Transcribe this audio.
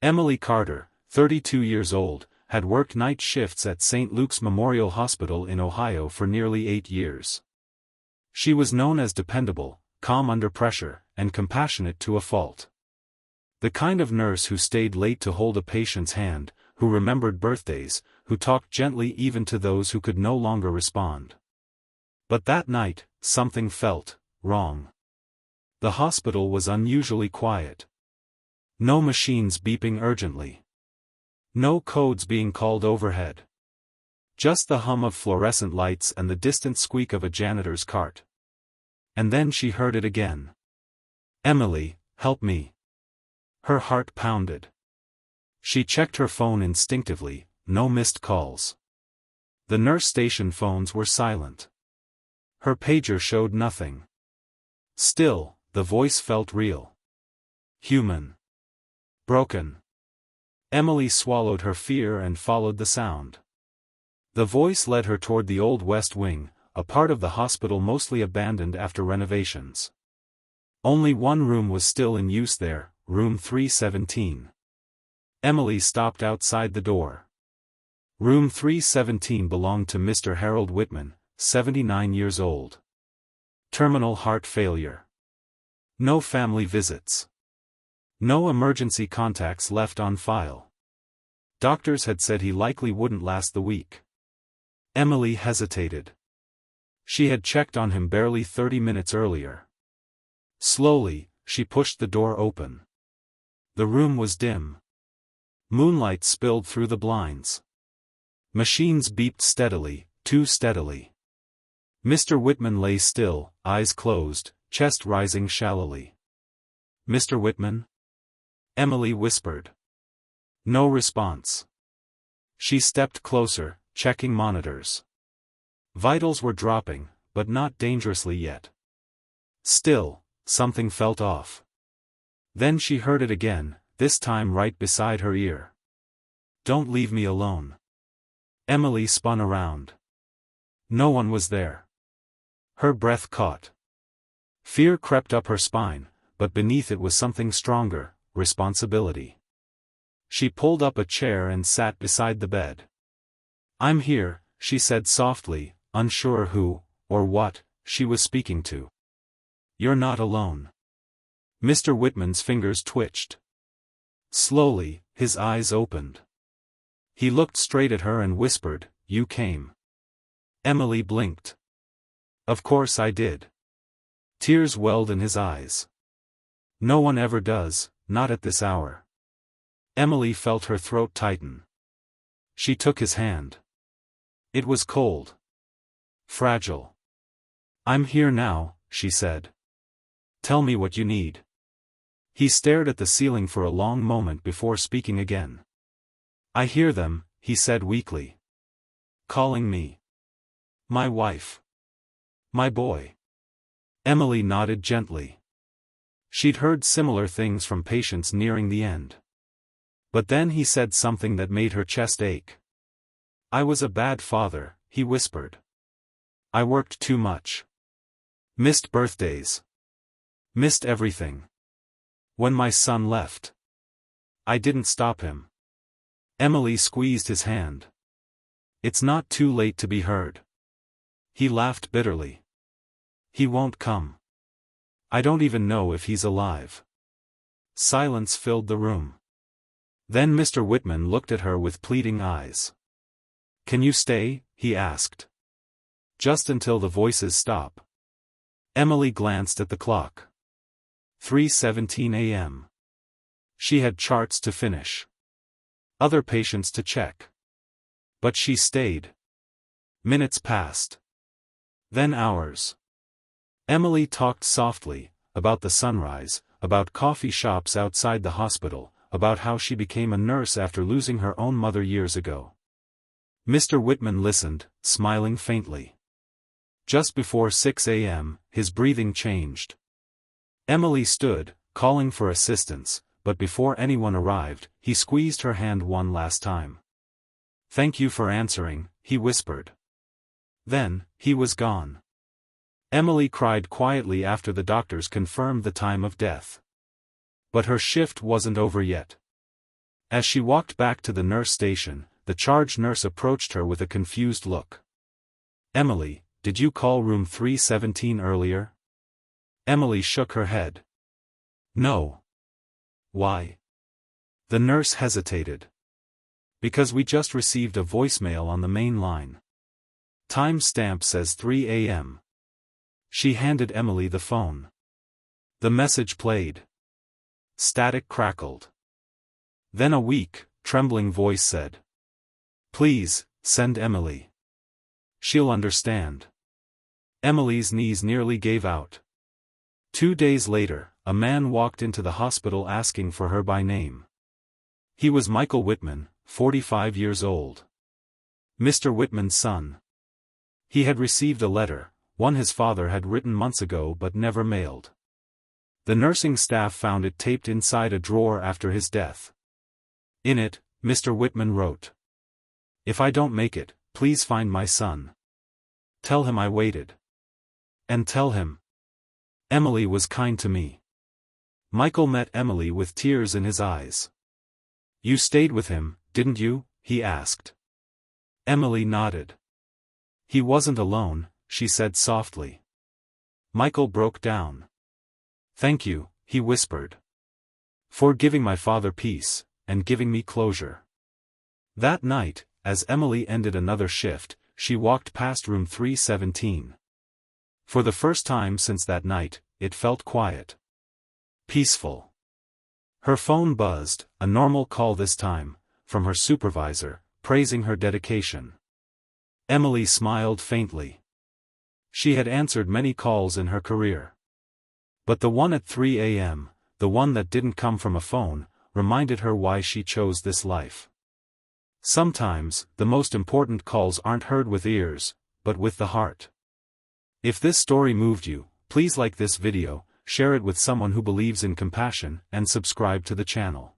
Emily Carter, 32 years old, had worked night shifts at St. Luke's Memorial Hospital in Ohio for nearly 8 years. She was known as dependable, calm under pressure, and compassionate to a fault. The kind of nurse who stayed late to hold a patient's hand, who remembered birthdays, who talked gently even to those who could no longer respond. But that night, something felt wrong. The hospital was unusually quiet. No machines beeping urgently. No codes being called overhead. Just the hum of fluorescent lights and the distant squeak of a janitor's cart. And then she heard it again. "Emily, help me." Her heart pounded. She checked her phone instinctively, no missed calls. The nurse station phones were silent. Her pager showed nothing. Still, the voice felt real. Human. Broken. Emily swallowed her fear and followed the sound. The voice led her toward the old West Wing, a part of the hospital mostly abandoned after renovations. Only one room was still in use there, room 317. Emily stopped outside the door. Room 317 belonged to Mr. Harold Whitman, 79 years old. Terminal heart failure. No family visits. No emergency contacts left on file. Doctors had said he likely wouldn't last the week. Emily hesitated. She had checked on him barely 30 minutes earlier. Slowly, she pushed the door open. The room was dim. Moonlight spilled through the blinds. Machines beeped steadily, too steadily. Mr. Whitman lay still, eyes closed, chest rising shallowly. "Mr. Whitman?" Emily whispered. No response. She stepped closer, checking monitors. Vitals were dropping, but not dangerously yet. Still, something felt off. Then she heard it again, this time right beside her ear. "Don't leave me alone." Emily spun around. No one was there. Her breath caught. Fear crept up her spine, but beneath it was something stronger, responsibility. She pulled up a chair and sat beside the bed. "I'm here," she said softly, unsure who, or what, she was speaking to. "You're not alone." Mr. Whitman's fingers twitched. Slowly, his eyes opened. He looked straight at her and whispered, "You came." Emily blinked. "Of course I did." Tears welled in his eyes. "No one ever does, not at this hour." Emily felt her throat tighten. She took his hand. It was cold. Fragile. "I'm here now," she said. "Tell me what you need." He stared at the ceiling for a long moment before speaking again. "I hear them," he said weakly. "Calling me. My wife. My boy." Emily nodded gently. She'd heard similar things from patients nearing the end. But then he said something that made her chest ache. "I was a bad father," he whispered. "I worked too much. Missed birthdays. Missed everything. When my son left, I didn't stop him." Emily squeezed his hand. "It's not too late to be heard." He laughed bitterly. "He won't come. I don't even know if he's alive." Silence filled the room. Then Mr. Whitman looked at her with pleading eyes. "Can you stay?" he asked. "Just until the voices stop." Emily glanced at the clock. 3:17 a.m. She had charts to finish. Other patients to check. But she stayed. Minutes passed. Then hours. Emily talked softly, about the sunrise, about coffee shops outside the hospital, about how she became a nurse after losing her own mother years ago. Mr. Whitman listened, smiling faintly. Just before 6 a.m., his breathing changed. Emily stood, calling for assistance, but before anyone arrived, he squeezed her hand one last time. "Thank you for answering," he whispered. Then, he was gone. Emily cried quietly after the doctors confirmed the time of death. But her shift wasn't over yet. As she walked back to the nurse station, the charge nurse approached her with a confused look. "Emily, did you call room 317 earlier?" Emily shook her head. "No." "Why?" The nurse hesitated. "Because we just received a voicemail on the main line. Time stamp says 3 a.m. She handed Emily the phone. The message played. Static crackled. Then a weak, trembling voice said, "Please, send Emily. She'll understand." Emily's knees nearly gave out. 2 days later, a man walked into the hospital asking for her by name. He was Michael Whitman, 45 years old. Mr. Whitman's son. He had received a letter, one his father had written months ago but never mailed. The nursing staff found it taped inside a drawer after his death. In it, Mr. Whitman wrote, "If I don't make it, please find my son. Tell him I waited. And tell him Emily was kind to me." Michael met Emily with tears in his eyes. "You stayed with him, didn't you?" he asked. Emily nodded. "He wasn't alone," she said softly. Michael broke down. "Thank you," he whispered. "For giving my father peace, and giving me closure." That night, as Emily ended another shift, she walked past room 317. For the first time since that night, it felt quiet. Peaceful. Her phone buzzed, a normal call this time, from her supervisor, praising her dedication. Emily smiled faintly. She had answered many calls in her career. But the one at 3 a.m., the one that didn't come from a phone, reminded her why she chose this life. Sometimes, the most important calls aren't heard with ears, but with the heart. If this story moved you, please like this video, share it with someone who believes in compassion, and subscribe to the channel.